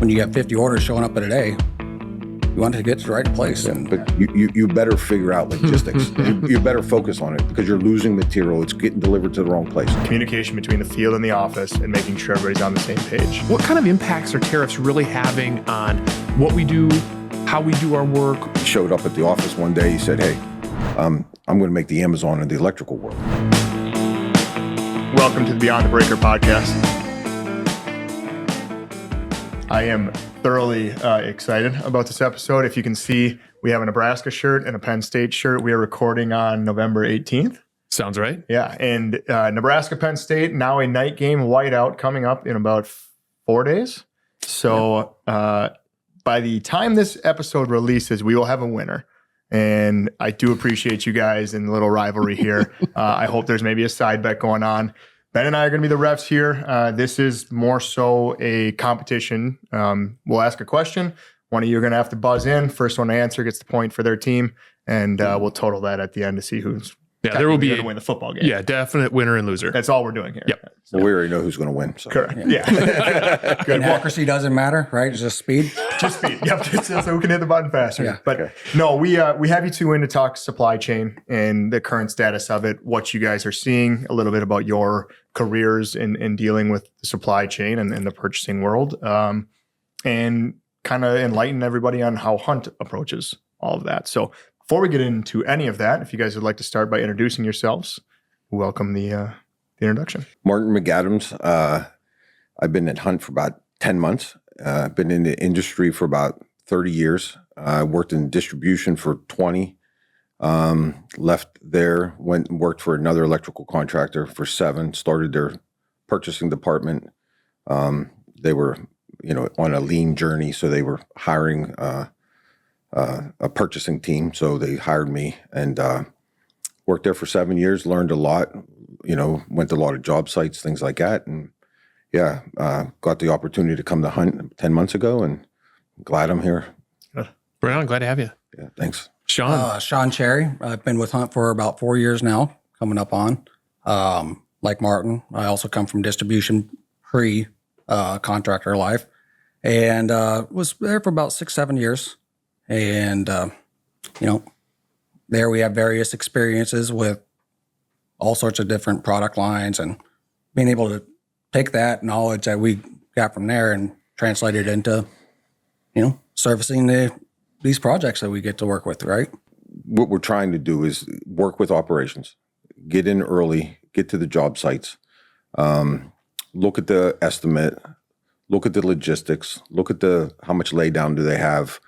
when you have 50 orders showing up in a day, you want to get to the right place. Yeah, but you better figure out logistics. you better focus on it because you're losing material. It's getting delivered to the wrong place. Communication between the field and the office and making sure everybody's on the same page. What kind of impacts are tariffs really having on what we do, how we do our work? He showed up at the office one day. He said, hey, I'm going to make the Amazon of the electrical world. Welcome to the Beyond the Breaker podcast. I am thoroughly excited about this episode. If you can see, we have a Nebraska shirt and a Penn State shirt. We are recording on November 18th. Sounds right. Yeah, and Nebraska, Penn State, now a night game whiteout coming up in about 4 days. So by the time this episode releases, we will have a winner. And I do appreciate you guys in the little rivalry here. I hope there's maybe a side bet going on. Ben and I are going to be the refs here. This is more so a competition. We'll ask a question. One of you are going to have to buzz in. First one to answer gets the point for their team. And we'll total that at the end to see who's there will be going to win the football game. Yeah, definite winner and loser. That's all we're doing here. Yep. Well, we already know who's going to win. So. Correct. Yeah. Good. Accuracy doesn't matter, right? It's just speed. Just speed. Yep. Just so who can hit the button faster. Yeah. But no, we have you two in to talk supply chain and the current status of it, what you guys are seeing, a little bit about your careers in dealing with the supply chain and the purchasing world, and kind of enlighten everybody on how Hunt approaches all of that. So before we get into any of that, if you guys would like to start by introducing yourselves, welcome the introduction. Martin Mcadams. I've been at Hunt for about 10 months. I've been in the industry for about 30 years. I worked in distribution for 20. Left there, went and worked for another electrical contractor for 7, started their purchasing department. They were, on a lean journey, so they were hiring a purchasing team. So they hired me and worked there for 7 years, learned a lot, went to a lot of job sites, things like that. And got the opportunity to come to Hunt 10 months ago and glad I'm here. Right on. Glad to have you. Yeah, thanks. Sean. Sean Cherry. I've been with Hunt for about 4 years now, coming up on. Like Martin, I also come from distribution contractor life, and was there for about 6-7 years. And, there we have various experiences with all sorts of different product lines and being able to take that knowledge that we got from there and translate it into, servicing these projects that we get to work with, right? What we're trying to do is work with operations, get in early, get to the job sites, look at the estimate, look at the logistics, look at how much laydown do they have,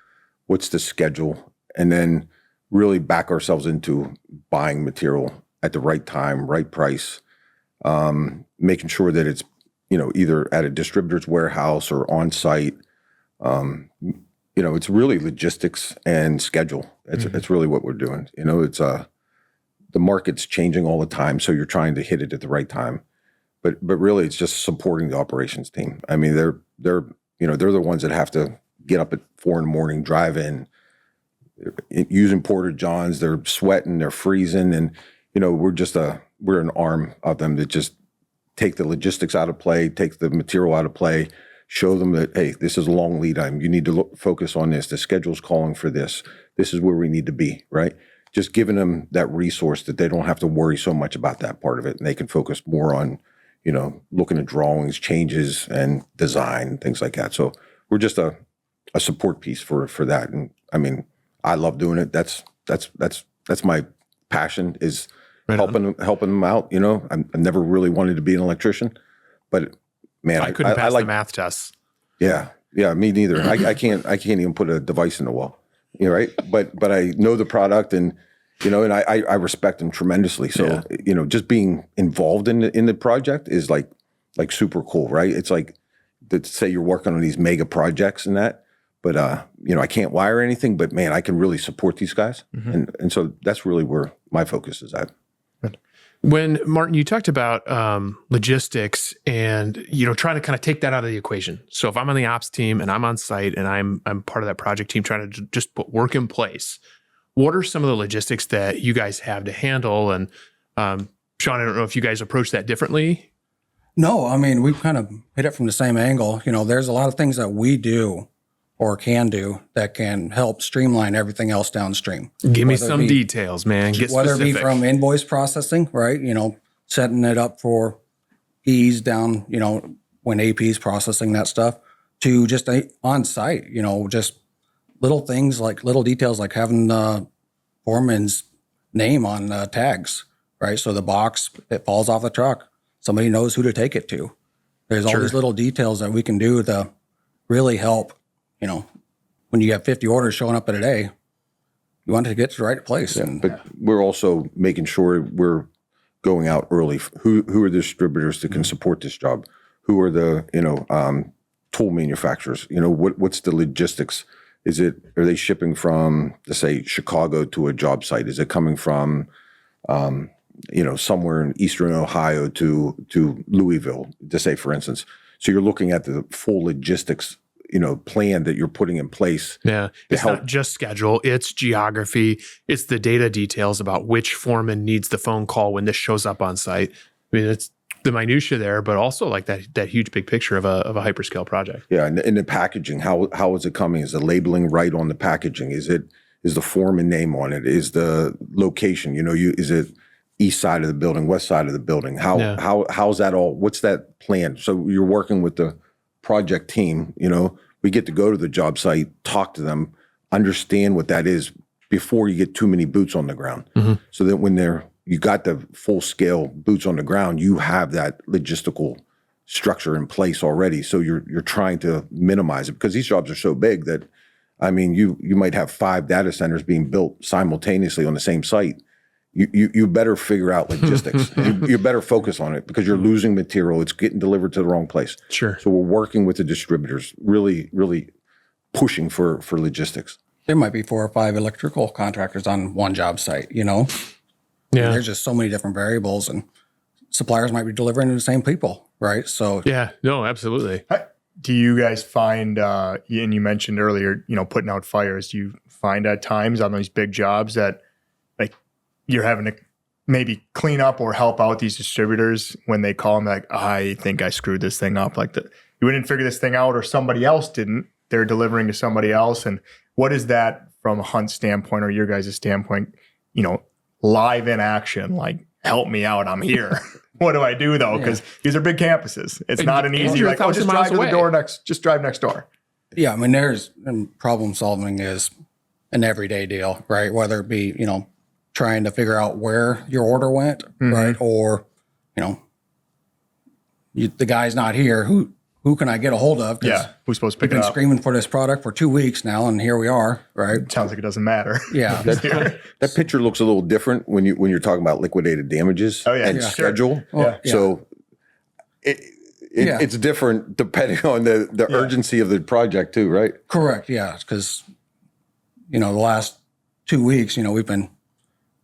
what's the schedule, and then really back ourselves into buying material at the right time, right price, making sure that it's, either at a distributor's warehouse or on site. It's really logistics and schedule. It's really what we're doing. It's the market's changing all the time, so you're trying to hit it at the right time. But really, it's just supporting the operations team. I mean, they're the ones that have to get up at 4 a.m, drive in, using Porta Johns. They're sweating, they're freezing, and we're an arm of them that just take the logistics out of play, take the material out of play, show them that, hey, this is a long lead time. You need to focus on this. The schedule's calling for this. This is where we need to be, right? Just giving them that resource that they don't have to worry so much about that part of it, and they can focus more on, looking at drawings, changes, and design, things like that. So we're just a support piece for that. And I mean, I love doing it. That's my passion, is helping them out. I've never really wanted to be an electrician, but man, I couldn't pass like the math tests. Yeah, me neither. I can't even put a device in the wall, right? But I know the product, and and I respect them tremendously. So just being involved in the project is like super cool, right? It's like to say you're working on these mega projects and that. But I can't wire anything, but man, I can really support these guys, and so that's really where my focus is at. When Martin, you talked about logistics and trying to kind of take that out of the equation. So if I'm on the ops team and I'm on site and I'm part of that project team trying to just put work in place, what are some of the logistics that you guys have to handle? And Sean, I don't know if you guys approach that differently. No, I mean, we kind of hit it from the same angle. You know, there's a lot of things that we do or can do that can help streamline everything else downstream. Give me Whether it some be- details, man. Get Whether specific. it be from invoice processing, right? You know, setting it up for ease down, you know, when AP is processing that stuff, to just on site, you know, just little things like little details like having the foreman's name on tags, right? So the box, it falls off the truck, somebody knows who to take it to. There's all these little details that we can do to really help, you know, when you have 50 orders showing up in a day, you want to get to the right place. And But we're also making sure we're going out early. Who are the distributors that can support this job? Who are the, tool manufacturers? You know, what's the logistics? Are they shipping from, let's say, Chicago to a job site? Is it coming from, somewhere in Eastern Ohio to Louisville, to say, for instance? So you're looking at the full logistics, plan that you're putting in place. Yeah. It's not just schedule, it's geography. It's the data details about which foreman needs the phone call when this shows up on site. I mean, it's the minutia there, but also like that huge big picture of a hyperscale project. Yeah. And the packaging, how is it coming? Is the labeling right on the packaging? Is the foreman name on it? Is the location, is it east side of the building, west side of the building? How's that all? What's that plan? So you're working with the project team, we get to go to the job site, talk to them, understand what that is before you get too many boots on the ground. Mm-hmm. So that when you got the full scale boots on the ground, you have that logistical structure in place already. So you're trying to minimize it, because these jobs are so big that, I mean, you might have 5 data centers being built simultaneously on the same site. You better figure out logistics. You better focus on it, because you're losing material. It's getting delivered to the wrong place. Sure. So we're working with the distributors, really, really pushing for logistics. there might be 4 or 5 electrical contractors on one job site, Yeah. There's just so many different variables, and suppliers might be delivering to the same people, right? So Yeah. No, absolutely. Do you guys find, and you mentioned earlier, putting out fires, do you find at times on these big jobs that like you're having to maybe clean up or help out these distributors when they call them like, I think I screwed this thing up, like you didn't figure this thing out or somebody else didn't, they're delivering to somebody else. And what is that from a Hunt standpoint or your guys' standpoint, live in action, like, help me out, I'm here. What do I do though? Because these are big campuses. It's not an easy, you're like, oh, 1,000 just drive miles to the away. door just drive next door. yeah, I mean, and problem solving is an everyday deal, right? Whether it be, trying to figure out where your order went, right? Or, the guy's not here. Who can I get a hold of? 'Cause Yeah. Who's supposed to we've pick it been up? screaming for this product for 2 weeks now, and here we are, right? Sounds like it doesn't matter. Yeah. That picture looks a little different when you're talking about liquidated damages Oh, yeah. and Yeah. schedule. Yeah. So it's different depending on the urgency of the project too, right? Correct. Yeah. Because, the last 2 weeks, we've been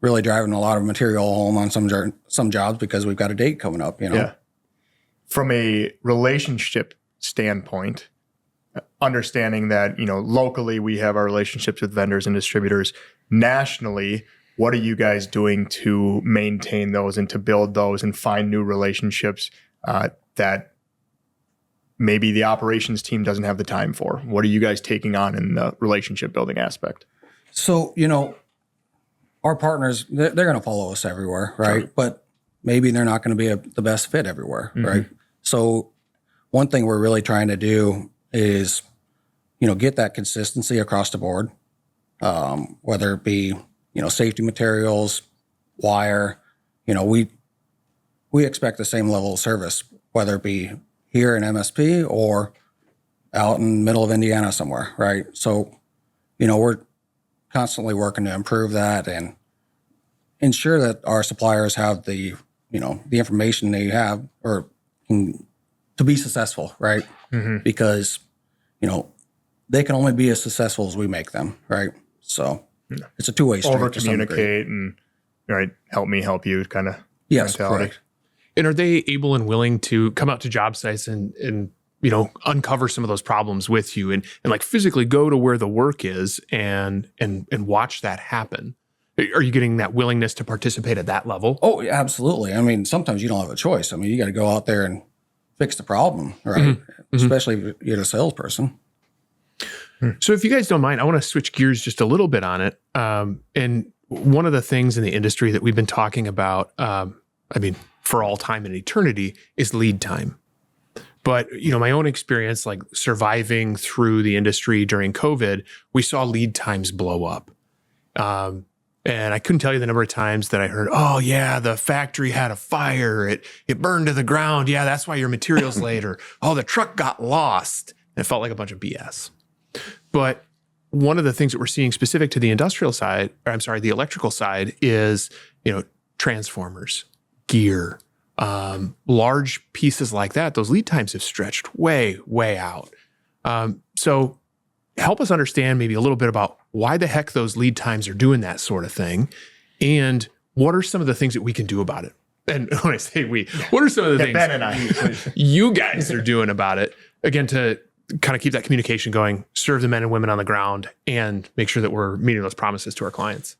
really driving a lot of material home on some jobs because we've got a date coming up, Yeah. From a relationship standpoint, understanding that, locally we have our relationships with vendors and distributors. Nationally, what are you guys doing to maintain those and to build those and find new relationships that maybe the operations team doesn't have the time for? What are you guys taking on in the relationship building aspect? So, our partners, they're going to follow us everywhere, right? Sure. But maybe they're not going to be the best fit everywhere, right? So one thing we're really trying to do is, get that consistency across the board, whether it be, safety materials, wire, we expect the same level of service, whether it be here in MSP or out in the middle of Indiana somewhere, right? So, we're constantly working to improve that and ensure that our suppliers have the information they have or to be successful, right? Because, they can only be as successful as we make them, right? So it's a two-way street. Over communicate and, right, help me, help you kind of Yes, mentality. correct. And are they able and willing to come out to job sites and uncover some of those problems with you and like physically go to where the work is and watch that happen? Are you getting that willingness to participate at that level? Oh, yeah, absolutely. I mean, sometimes you don't have a choice. I mean, you got to go out there and fix the problem, right? Especially if you're a salesperson. So if you guys don't mind, I want to switch gears just a little bit on it. And one of the things in the industry that we've been talking about, for all time and eternity, is lead time. But, my own experience, like surviving through the industry during COVID, we saw lead times blow up. And I couldn't tell you the number of times that I heard, oh yeah, the factory had a fire. It burned to the ground. Yeah, that's why your material's late. Or, oh, the truck got lost. And it felt like a bunch of BS. But one of the things that we're seeing specific to the the electrical side is, transformers, gear, large pieces like that. Those lead times have stretched way, way out. So help us understand maybe a little bit about why the heck those lead times are doing that sort of thing. And what are some of the things that we can do about it? And when I say we, what are some of the things Ben and I you guys are doing about it? Again, to kind of keep that communication going, serve the men and women on the ground, and make sure that we're meeting those promises to our clients.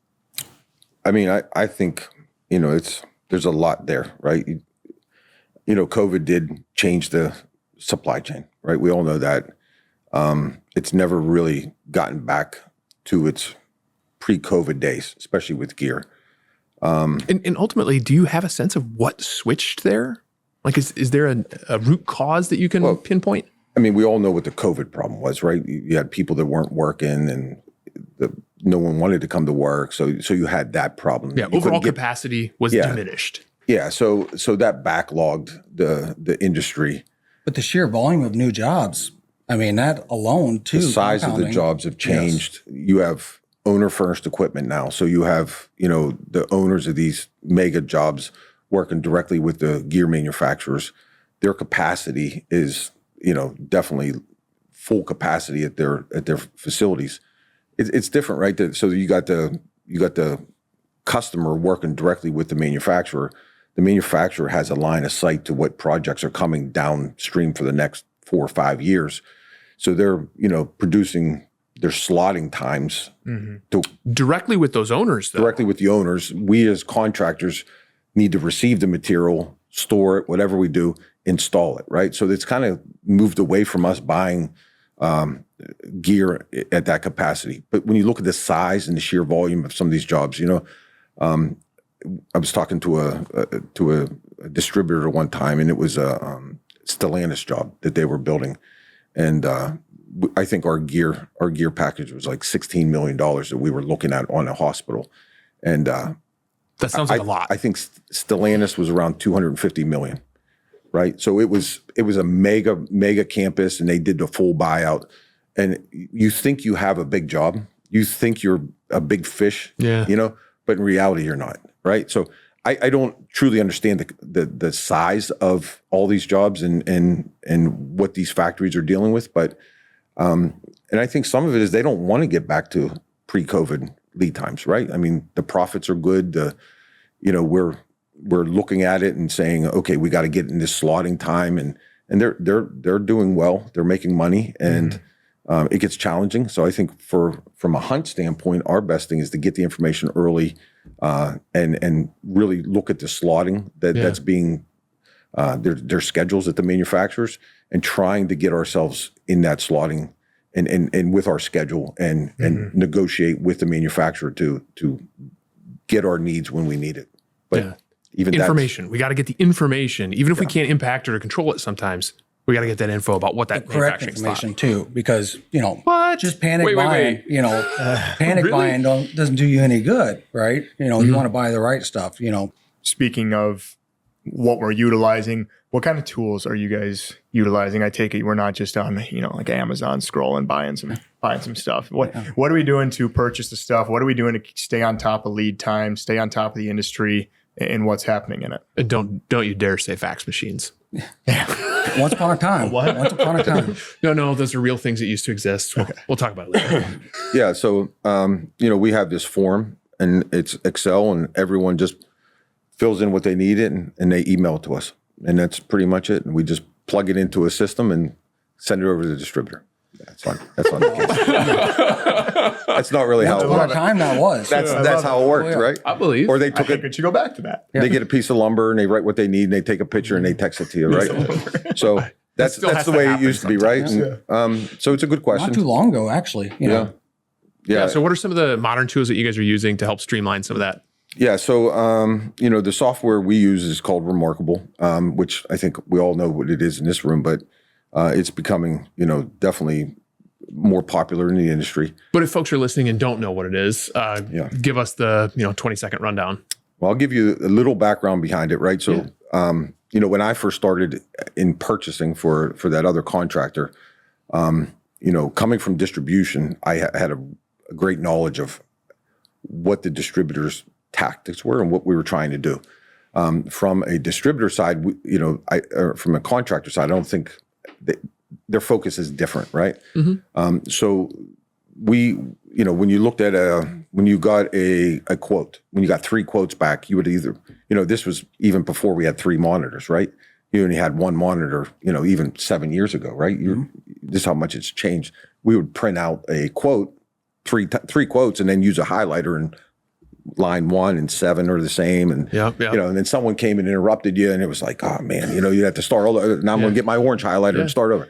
I mean, I think, there's a lot there, right? COVID did change the supply chain, right? We all know that. It's never really gotten back to its pre-COVID days, especially with gear. And ultimately, do you have a sense of what switched there? Like, is there a root cause that you can pinpoint? I mean, we all know what the COVID problem was, right? You had people that weren't working, and no one wanted to come to work, so you had that problem. Yeah, overall capacity was diminished. Yeah, so that backlogged the industry. But the sheer volume of new jobs, I mean, that alone too. The size of the jobs have changed. Yes. You have owner-first equipment now, so you have the owners of these mega jobs working directly with the gear manufacturers. Their capacity is definitely full capacity at their facilities. It's different, right? So you got the customer working directly with the manufacturer. The manufacturer has a line of sight to what projects are coming downstream for the next 4 or 5 years. So they're producing their slotting times directly with those owners. Though. Directly with the owners. We as contractors need to receive the material, store it, whatever we do, install it, right? So it's kind of moved away from us buying gear at that capacity. But when you look at the size and the sheer volume of some of these jobs, I was talking to a distributor one time, and it was a Stellantis job that they were building, and I think our gear package was like $16 million that we were looking at on a hospital, and that sounds like a lot. I think Stellantis was around $250 million. Right. So it was a mega campus, and they did the full buyout. And you think you have a big job, you think you're a big fish, but in reality you're not. Right. So I don't truly understand the size of all these jobs and what these factories are dealing with. But and I think some of it is they don't want to get back to pre-COVID lead times. Right. I mean, the profits are good. We're looking at it and saying, okay, we got to get in this slotting time, and they're doing well. They're making money, and it gets challenging. So I think from a hunt standpoint, our best thing is to get the information early, and really look at the slotting that's being their schedules at the manufacturers, and trying to get ourselves in that slotting and with our schedule and negotiate with the manufacturer to get our needs when we need it. But even information. We got to get the information, even if we can't impact it or control it. Sometimes we got to get that info about what that correct information too, because just panic buying. Panic buying doesn't do you any good, right? You want to buy the right stuff. Speaking of what we're utilizing, what kind of tools are you guys utilizing? I take it we're not just on like Amazon scrolling buying some stuff. What are we doing to purchase the stuff? What are we doing to stay on top of lead time, stay on top of the industry, and what's happening in it? And don't you dare say fax machines. Once upon a time. What? Once upon a time. No, those are real things that used to exist. We'll talk about it later. Yeah. So, we have this form, and it's Excel, and everyone just fills in what they need and they email it to us. And that's pretty much it. And we just plug it into a system and send it over to the distributor. That's not the case. That's not really how That's it what works. time that was. That's how it worked, Oh, yeah. right? I believe. Or they I took think it. it should go back to that. They get a piece of lumber and they write what they need and they take a picture and they text it to you, right? So that's still has the to way it happen used to be, right? sometimes. And, so it's a good question. Not too long ago, actually. You know, Yeah. So what are some of the modern tools that you guys are using to help streamline some of that? Yeah. So, the software we use is called Remarkable, which I think we all know what it is in this room, but it's becoming, definitely more popular in the industry. But if folks are listening and don't know what it is, give us the 20-second rundown. Well, I'll give you a little background behind it, right? So, when I first started in purchasing for that other contractor, coming from distribution, I had a great knowledge of what the distributors' tactics were and what we were trying to do. From a distributor side, from a contractor side, I don't think their focus is different, right? So we, when you looked at when you got a quote, when you got 3 quotes back, you would either, this was even before we had 3 monitors, right? You only had 1 monitor, even 7 years ago, right? This is how much it's changed. We would print out a quote, three quotes, and then use a highlighter, and line 1 and 7 are the same. And, and then someone came and interrupted you and it was like, oh man, you had to start all over. Now I'm going to get my orange highlighter and start over.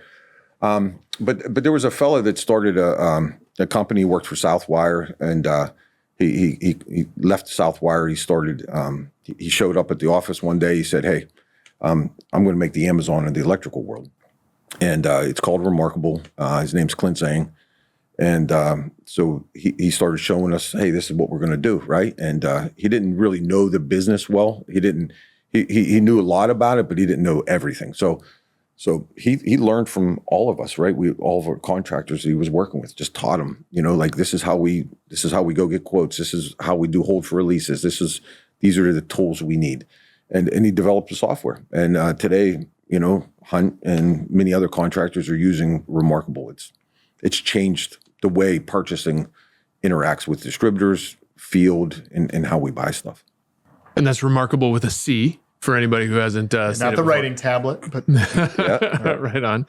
But there was a fella that started a company, he worked for Southwire, and he left Southwire. He started, he showed up at the office one day. He said, hey, I'm going to make the Amazon of the electrical world. And it's called Remarkable. His name's Clint Zhang. And so he started showing us, hey, this is what we're going to do, right? And he didn't really know the business well. He knew a lot about it, but he didn't know everything. So he learned from all of us, right? All of our contractors he was working with just taught him, like this is how we go get quotes. This is how we do hold for releases. These are the tools we need. And he developed the software. And today, Hunt and many other contractors are using Remarkable. It's changed the way purchasing interacts with distributors, field, and how we buy stuff. And that's Remarkable with a C for anybody who hasn't seen Not it the before. writing tablet, but Right on.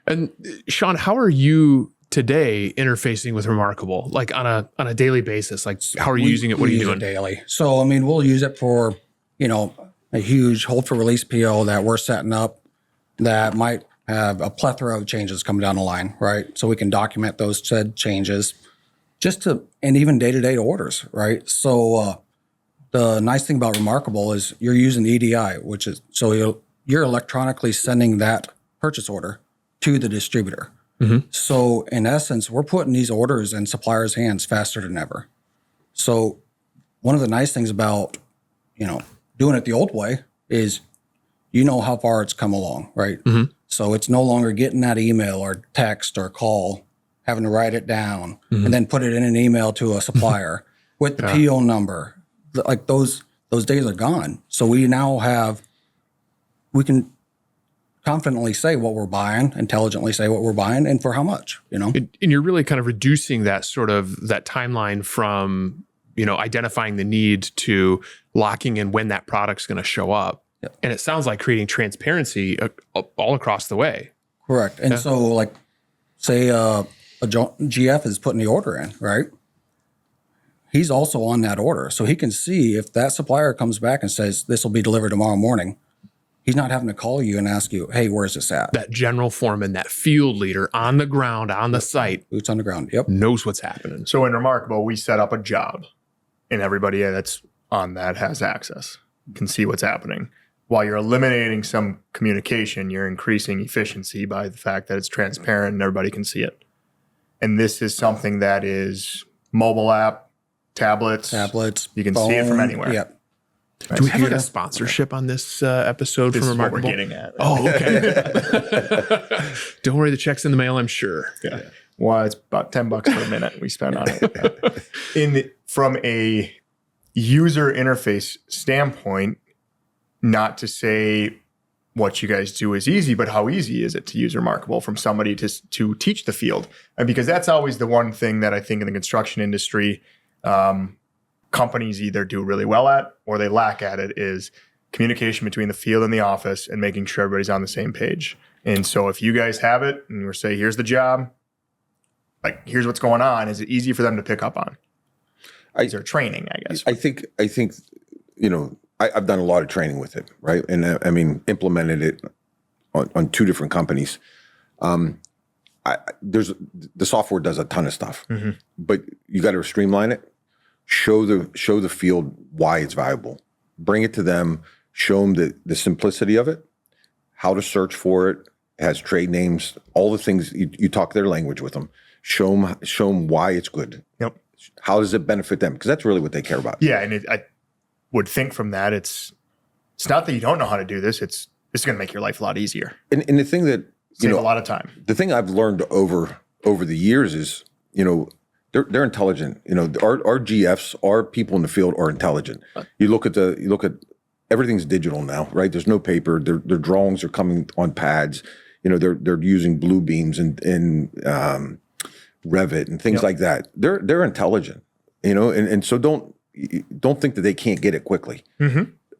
And Sean, how are you today interfacing with Remarkable, like on a daily basis? Like, how are you using it? What are you use doing? it daily? So, we'll use it for, a huge hold for release PO that we're setting up that might have a plethora of changes coming down the line, right? So we can document those said changes and even day-to-day orders, right? So the nice thing about Remarkable is you're using EDI, which is, so you're electronically sending that purchase order to the distributor. So in essence, we're putting these orders in suppliers' hands faster than ever. So one of the nice things about, doing it the old way is how far it's come along, right? So it's no longer getting that email or text or call, having to write it down and then put it in an email to a supplier with the PO number. Like those days are gone. So we now we can confidently say what we're buying, intelligently say what we're buying and for how much, And you're really kind of reducing that timeline from, identifying the need to locking in when that product's going to show up. Yep. And it sounds like creating transparency all across the way. Correct. And so like, say a GF is putting the order in, right? He's also on that order. So he can see if that supplier comes back and says, this will be delivered tomorrow morning. He's not having to call you and ask you, hey, where's this at? That general foreman, that field leader on the ground, on the site, Boots on the ground. Yep. knows what's happening. So in Remarkable, we set up a job and everybody that's on that has access, can see what's happening. While you're eliminating some communication, you're increasing efficiency by the fact that it's transparent and everybody can see it. And this is something that is mobile app, tablets. You can see it from anywhere. Yep. Do we have like a sponsorship on this episode This from is what we're Remarkable? getting at. Oh, okay. Don't worry, the check's in the mail, I'm sure. Yeah. Well, it's about $10 per minute we spend on it. From a user interface standpoint, not to say what you guys do is easy, but how easy is it to use Remarkable from somebody to teach the field? And because that's always the one thing that I think in the construction industry, companies either do really well at or they lack at it is communication between the field and the office and making sure everybody's on the same page. And so if you guys have it and you say, here's the job, like, here's what's going on? Is it easy for them to pick up on? Is there training, I guess? I think, I've done a lot of training with it, right? And implemented it on 2 different companies. The software does a ton of stuff, but you got to streamline it, show the field why it's valuable, bring it to them, show them the simplicity of it, how to search for it. It has trade names, all the things you talk their language with them, show them why it's good. Yep. How does it benefit them? Because that's really what they care about. Yeah. And I would think from that, it's not that you don't know how to do this. It's going to make your life a lot easier. And the thing that, Save a lot of time. The thing I've learned over the years is, they're intelligent. Our GFs, our people in the field are intelligent. You look at everything's digital now, right? There's no paper. Their drawings are coming on pads. They're using blue beams and Revit and things like that. They're intelligent, and so don't think that they can't get it quickly.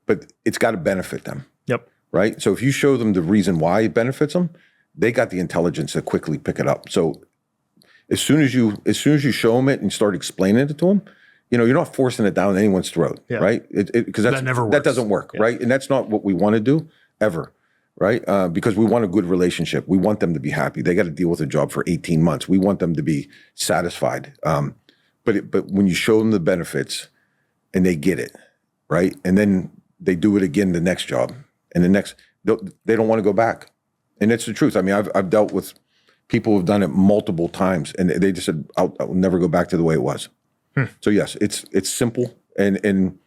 But it's got to benefit them. Yep. Right. So if you show them the reason why it benefits them, they got the intelligence to quickly pick it up. So as soon as you show them it and start explaining it to them, you're not forcing it down anyone's throat, right? Because that doesn't work, right? And that's not what we want to do ever, right? Because we want a good relationship. We want them to be happy. They got to deal with a job for 18 months. We want them to be satisfied. But when you show them the benefits and they get it, right? And then they do it again the next job and the next, they don't want to go back. And it's the truth. I mean, I've dealt with people who've done it multiple times, and they just said, "I'll never go back to the way it was." So yes, it's simple, and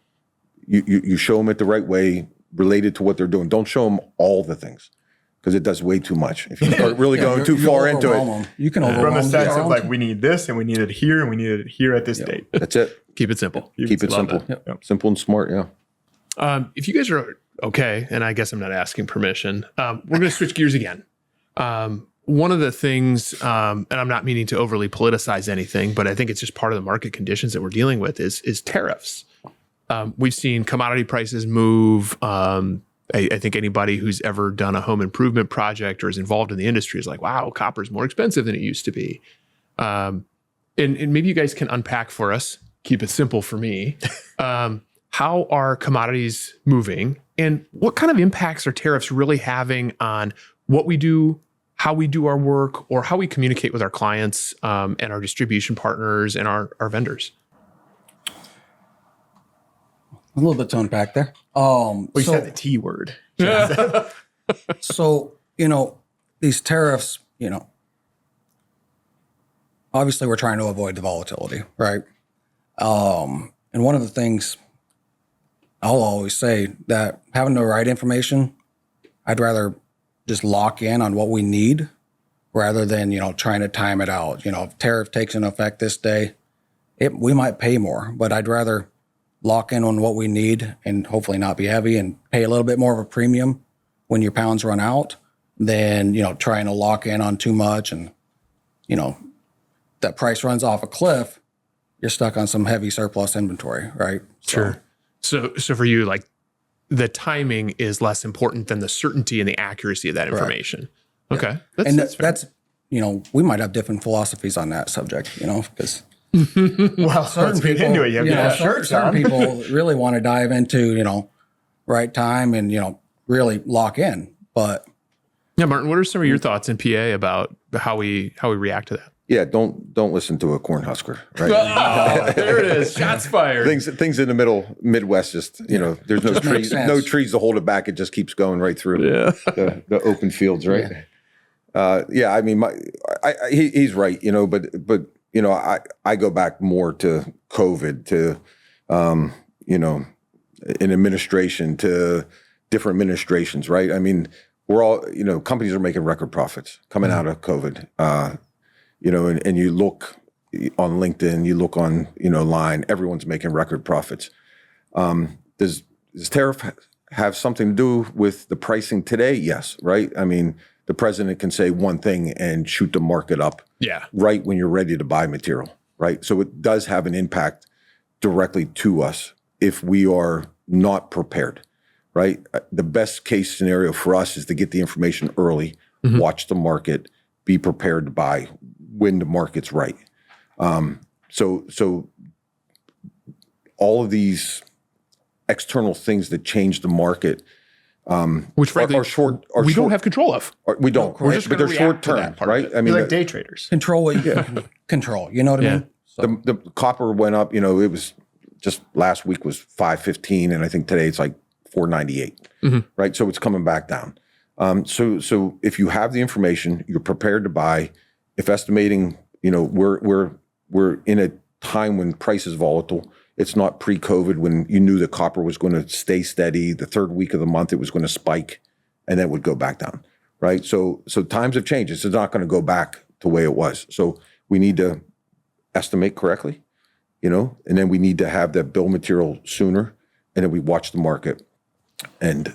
you show them it the right way, related to what they're doing. Don't show them all the things, because it does way too much. If you start really going too far into it, you can overwhelm from a sense them. of like, we need this, and we need it here, and we need it here at this date. that's it. Keep it simple. Keep it simple. Simple and smart. Yeah. If you guys are okay, and I guess I'm not asking permission, we're going to switch gears again. One of the things, and I'm not meaning to overly politicize anything, but I think it's just part of the market conditions that we're dealing with is tariffs. We've seen commodity prices move. I think anybody who's ever done a home improvement project or is involved in the industry is like, wow, copper's more expensive than it used to be. And maybe you guys can unpack for us, keep it simple for me. How are commodities moving, and what kind of impacts are tariffs really having on what we do, how we do our work, or how we communicate with our clients and our distribution partners and our vendors? A little bit to unpack there. You said the T word. So, these tariffs, obviously we're trying to avoid the volatility, right? And one of the things I'll always say, that having the right information, I'd rather just lock in on what we need rather than, trying to time it out. If tariff takes into effect this day, we might pay more, but I'd rather lock in on what we need and hopefully not be heavy and pay a little bit more of a premium when your pounds run out than, trying to lock in on too much and, that price runs off a cliff, you're stuck on some heavy surplus inventory, right? Sure. So for you, like, the timing is less important than the certainty and the accuracy of that information. Right. Okay. That's we might have different philosophies on that subject, because well, certain people into it. Certain people really want to dive into, right time and, really lock in. But yeah, Martin, what are some of your thoughts in PA about how we react to that? Yeah, don't listen to a corn husker, right? Oh, there it is. Shots fired. Things in the middle Midwest, just there's no trees to hold it back. It just keeps going right through the open fields, right? I mean, he's right, but I go back more to COVID, to an administration, to different administrations, right? I mean, we're all companies are making record profits coming out of COVID. And you look on LinkedIn, you look on, line, everyone's making record profits. Does tariff have something to do with the pricing today? Yes, right? I mean, the president can say one thing and shoot the market up right when you're ready to buy material, right? So it does have an impact directly to us if we are not prepared, right? The best case scenario for us is to get the information early, watch the market, be prepared to buy when the market's right. So all of these external things that change the market, which frankly we don't have control of. We don't. We're just but they're gonna short react to term, that part of right? it. I mean, Like day traders. Control what you can control. You know what I mean? So, the copper went up. It was just last week was 515, and I think today it's like 498. Right, so it's coming back down. So if you have the information, you're prepared to buy. If estimating, we're in a time when price is volatile. It's not pre-COVID when you knew the copper was going to stay steady. The third week of the month, it was going to spike, and then it would go back down. Right, so times have changed. It's not going to go back to the way it was. So we need to estimate correctly, and then we need to have that bill of material sooner, and then we watch the market.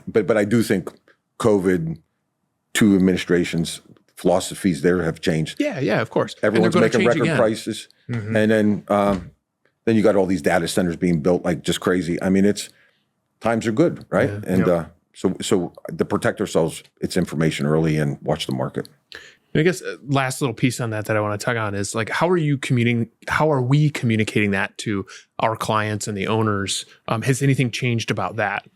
But I do think COVID, two administrations, philosophies there have changed. Yeah, of course. Everyone's making record prices, and then you got all these data centers being built like just crazy. I mean, times are good, right? And so to protect ourselves, it's information early and watch the market. I guess last little piece on that I want to tug on is like, how are we communicating that to our clients and the owners? Has anything changed about that?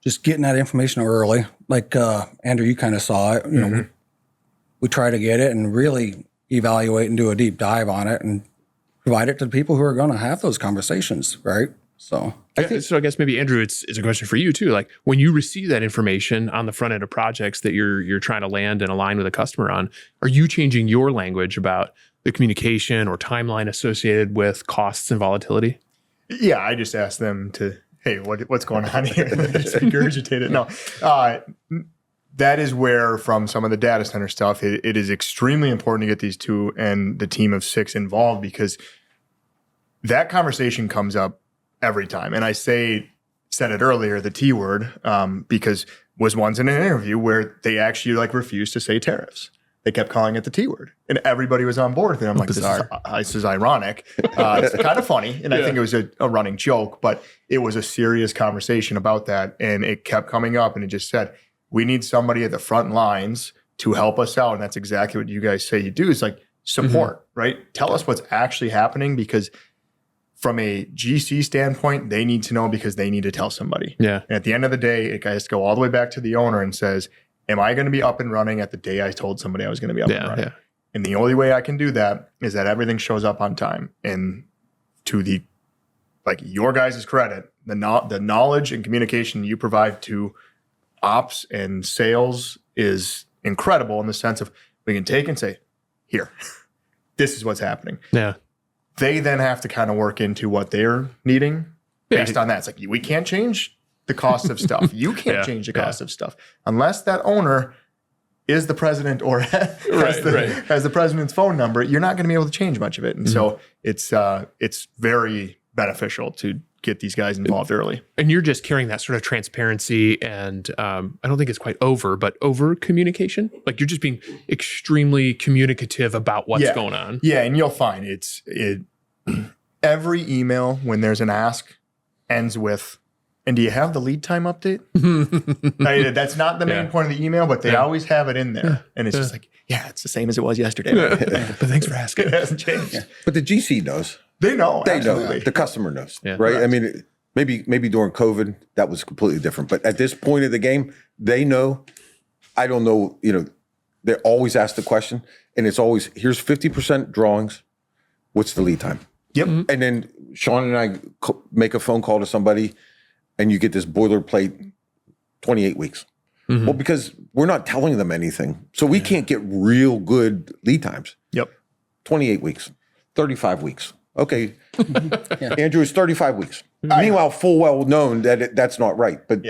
Just getting that information early. Like Andrew, you kind of saw it. We try to get it and really evaluate and do a deep dive on it and provide it to the people who are going to have those conversations, right? So I guess maybe Andrew, it's a question for you too. Like when you receive that information on the front end of projects that you're trying to land and align with a customer on, are you changing your language about the communication or timeline associated with costs and volatility? Yeah, I just asked them to, hey, what's going on here? Just regurgitate it. No, that is where from some of the data center stuff, it is extremely important to get these two and the team of 6 involved, because that conversation comes up every time. And I said it earlier, the T word, because was once in an interview where they actually refused to say tariffs. They kept calling it the T word, and everybody was on board with it. I'm like, this is ironic. It's kind of funny, and I think it was a running joke, but it was a serious conversation about that, and it kept coming up, and it just said, we need somebody at the front lines to help us out, and that's exactly what you guys say you do. Is like support, right? Tell us what's actually happening, because from a GC standpoint, they need to know because they need to tell somebody. Yeah. And at the end of the day, it has to go all the way back to the owner and says, am I going to be up and running at the day I told somebody I was going to be up and running? Yeah. And the only way I can do that is that everything shows up on time. And to your guys' credit, the knowledge and communication you provide to ops and sales is incredible, in the sense of we can take and say, here, this is what's happening. Yeah. They then have to kind of work into what they're needing based on that. It's like, we can't change the cost of stuff. You can't change the cost of stuff unless that owner is the president or has the president's phone number. You're not going to be able to change much of it. And so it's very beneficial to get these guys involved early. And you're just carrying that sort of transparency and I don't think it's quite over communication. Like you're just being extremely communicative about what's going on. Yeah. And you'll find every email when there's an ask ends with, and do you have the lead time update? That's not the main point of the email, but they always have it in there. Yeah. And it's just like, it's the same as it was yesterday. But thanks for asking. It hasn't changed. Yeah. But the GC knows. They know. They absolutely. know. The customer knows, right? Correct. I mean, maybe during COVID, that was completely different. But at this point of the game, they know. I don't know, they always ask the question. And it's always, here's 50% drawings. What's the lead time? Yep. Mm-hmm. And then Sean and I make a phone call to somebody, and you get this boilerplate 28 weeks. Mm-hmm. Well, because we're not telling them anything. So we can't get real good lead times. Yep. 28 weeks, 35 weeks. Okay. Andrew, it's 35 weeks. Meanwhile, full well known that that's not right. But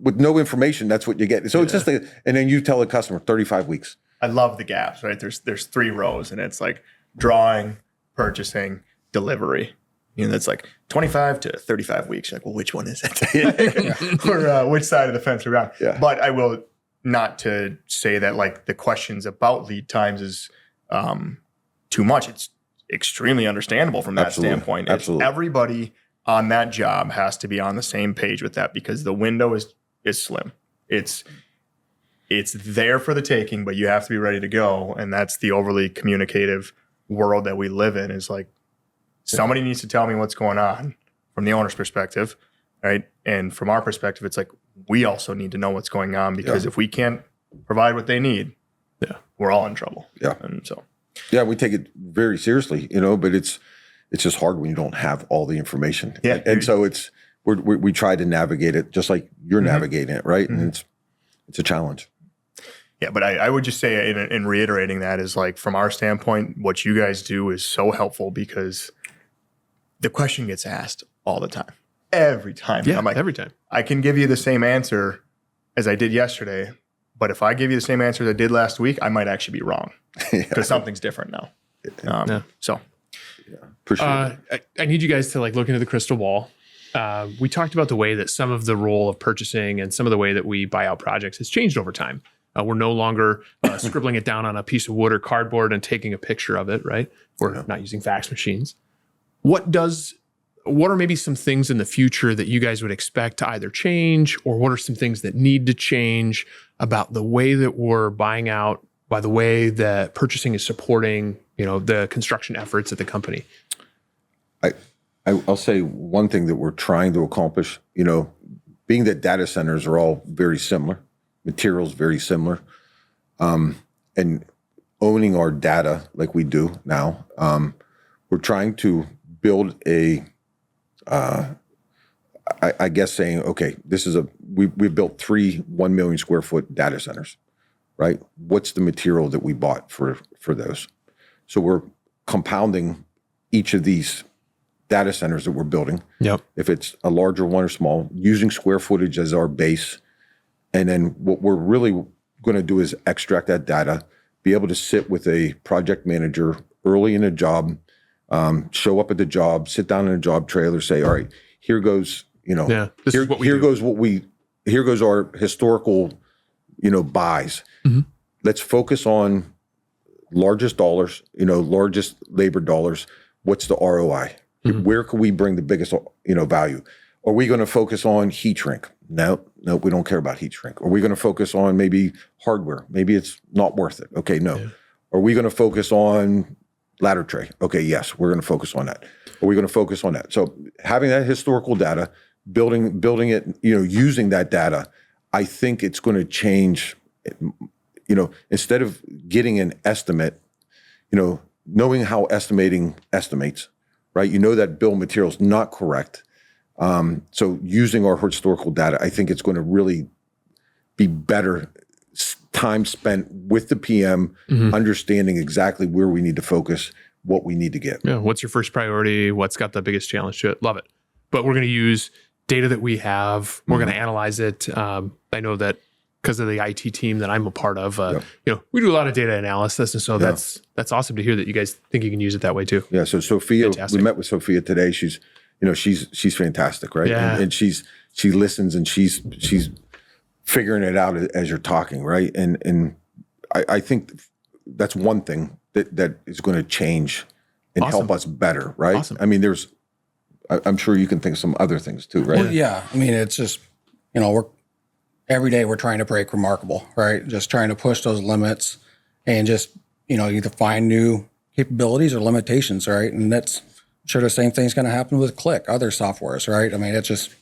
with no information, that's what you get. So it's just and then you tell the customer 35 weeks. I love the gaps, right? There's 3 rows, and it's like drawing, purchasing, delivery. That's like 25 to 35 weeks. You're like, well, which one is it? Or which side of the fence are we on? Yeah. But I will not to say that the questions about lead times is too much. It's extremely understandable from that standpoint. Absolutely. Everybody on that job has to be on the same page with that, because the window is slim. it's there for the taking, but you have to be ready to go. And that's the overly communicative world that we live in, is like, somebody needs to tell me what's going on from the owner's perspective, right? And from our perspective, it's like, we also need to know what's going on, because if we can't provide what they need, we're all in trouble. Yeah. And so, we take it very seriously, but it's just hard when you don't have all the information. Yeah. And so we try to navigate it just like you're navigating it, right? And it's a challenge. Yeah, but I would just say, in reiterating that, is like, from our standpoint, what you guys do is so helpful, because the question gets asked all the time, every time. Yeah, I'm like, every time. I can give you the same answer as I did yesterday, but if I give you the same answer as I did last week, I might actually be wrong, because something's different now. So Appreciate it. I need you guys to like look into the crystal ball. We talked about the way that some of the role of purchasing and some of the way that we buy out projects has changed over time. We're no longer scribbling it down on a piece of wood or cardboard and taking a picture of it, right? We're not using fax machines. What are maybe some things in the future that you guys would expect to either change, or what are some things that need to change about the way that we're buying out, by the way that purchasing is supporting, the construction efforts at the company? I'll say one thing that we're trying to accomplish, being that data centers are all very similar, materials very similar, and owning our data like we do now, we're trying to build I guess saying, okay, we built 3 1 million square foot data centers, right? What's the material that we bought for those? So we're compounding each of these data centers that we're building. Yep. If it's a larger one or small, using square footage as our base. And then what we're really going to do is extract that data, be able to sit with a project manager early in a job, show up at the job, sit down in a job trailer, say, all right, here goes, here goes our historical, buys. Mm-hmm. Let's focus on largest dollars, largest labor dollars. What's the ROI? Mm-hmm. Where can we bring the biggest, value? Are we going to focus on heat shrink? No, we don't care about heat shrink. Are we going to focus on maybe hardware? Maybe it's not worth it. Okay, no. Yeah. Are we going to focus on ladder tray? Okay, yes, we're going to focus on that. Are we going to focus on that? So having that historical data, building it, using that data, I think it's going to change. Instead of getting an estimate, knowing how estimating estimates, right? That bill of material is not correct. So using our historical data, I think it's going to really be better time spent with the PM, understanding exactly where we need to focus, what we need to get. Yeah. What's your first priority? What's got the biggest challenge to it? Love it. But we're going to use data that we have. We're going to analyze it. I know that because of the IT team that I'm a part of, we do a lot of data analysis. And so that's awesome to hear that you guys think you can use it that way too. Yeah. So Sophia, fantastic. We met with Sophia today. She's fantastic, right? Yeah. And she listens and she's figuring it out as you're talking, right? And I think that's one thing that is going to change and help us better, right? Awesome. I mean, I'm sure you can think of some other things too, right? Well, yeah. I mean, it's just, every day we're trying to break remarkable, right? Just trying to push those limits and just, either find new capabilities or limitations, right? And that's, I'm sure the same thing's going to happen with Click, other softwares, right? I mean, it's just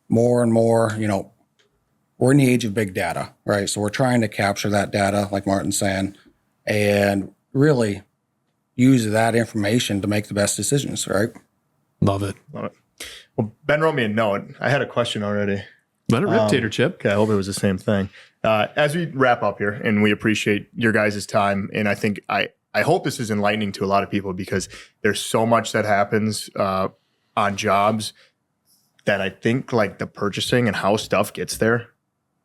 more and more, we're in the age of big data, right? So we're trying to capture that data, like Martin's saying, and really use that information to make the best decisions, right? Love it. Well, Ben wrote me a note. I had a question already. Let it rip, Tater Chip. Okay, I hope it was the same thing. As we wrap up here, and we appreciate your guys' time, and I think I hope this is enlightening to a lot of people, because there's so much that happens on jobs that I think like the purchasing and how stuff gets there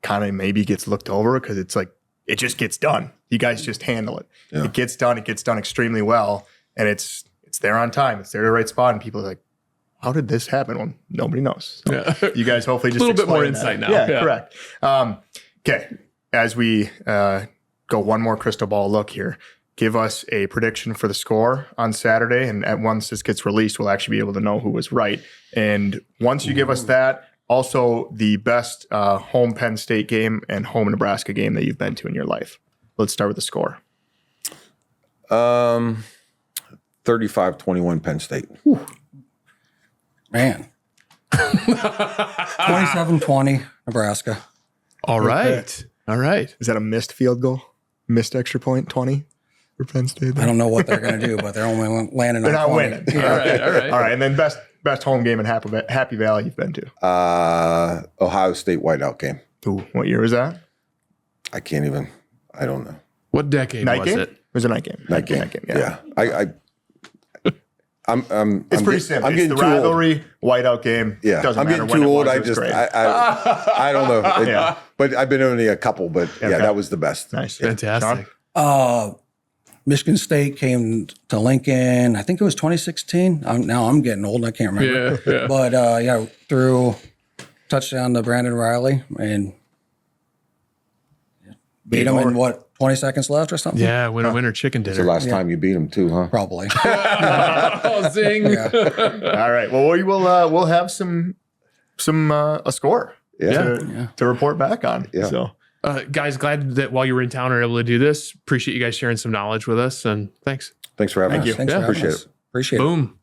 kind of maybe gets looked over, because it's like, it just gets done. You guys just handle it. Yeah. It gets done extremely well, and it's there on time. It's there at the right spot, and people are like, how did this happen? Well, nobody knows. So you guys hopefully just a little bit more that. insight now. Yeah, correct. Okay, as we go one more crystal ball look here, give us a prediction for the score on Saturday, and once this gets released, we'll actually be able to know who was right. And once you give us that, also the best home Penn State game and home Nebraska game that you've been to in your life. Let's start with the score. 35-21 Penn State. Man. 27-20 Nebraska. All right. All right. Is that a missed field goal? Missed extra point, 20 for Penn State? I don't know what they're going to do, but they're only landing They're on not 20. winning. Yeah. All right. All right. All right. And then best home game in Happy Valley you've been to. Ohio State whiteout game. Ooh, what year was that? I don't know. What decade Night was game? it? It was a night game. Night game. Yeah. I'm It's pretty simple. I'm It's getting the too old. rivalry, whiteout game. Yeah, Doesn't I'm matter getting when too it old. was, I it was just, great. I don't know. Yeah. But I've been only a couple, but yeah, Okay. that was the best. Nice. Fantastic. Sean? Michigan State came to Lincoln. I think it was 2016. Now I'm getting old. I can't remember. Yeah. But threw touchdown to Brandon Riley and beat him in 20 seconds left or something? Yeah. Winner chicken It's the dinner. last time you beat them too, huh? Probably. Oh, zing. All right. Well, we will. We'll have a score Yeah. to report back on. Yeah. So Guys, glad that while you were in town, we were able to do this. Appreciate you guys sharing some knowledge with us, and thanks. Thanks for having Thank us. you. Thanks Yeah. for having Appreciate us. Appreciate it. Boom.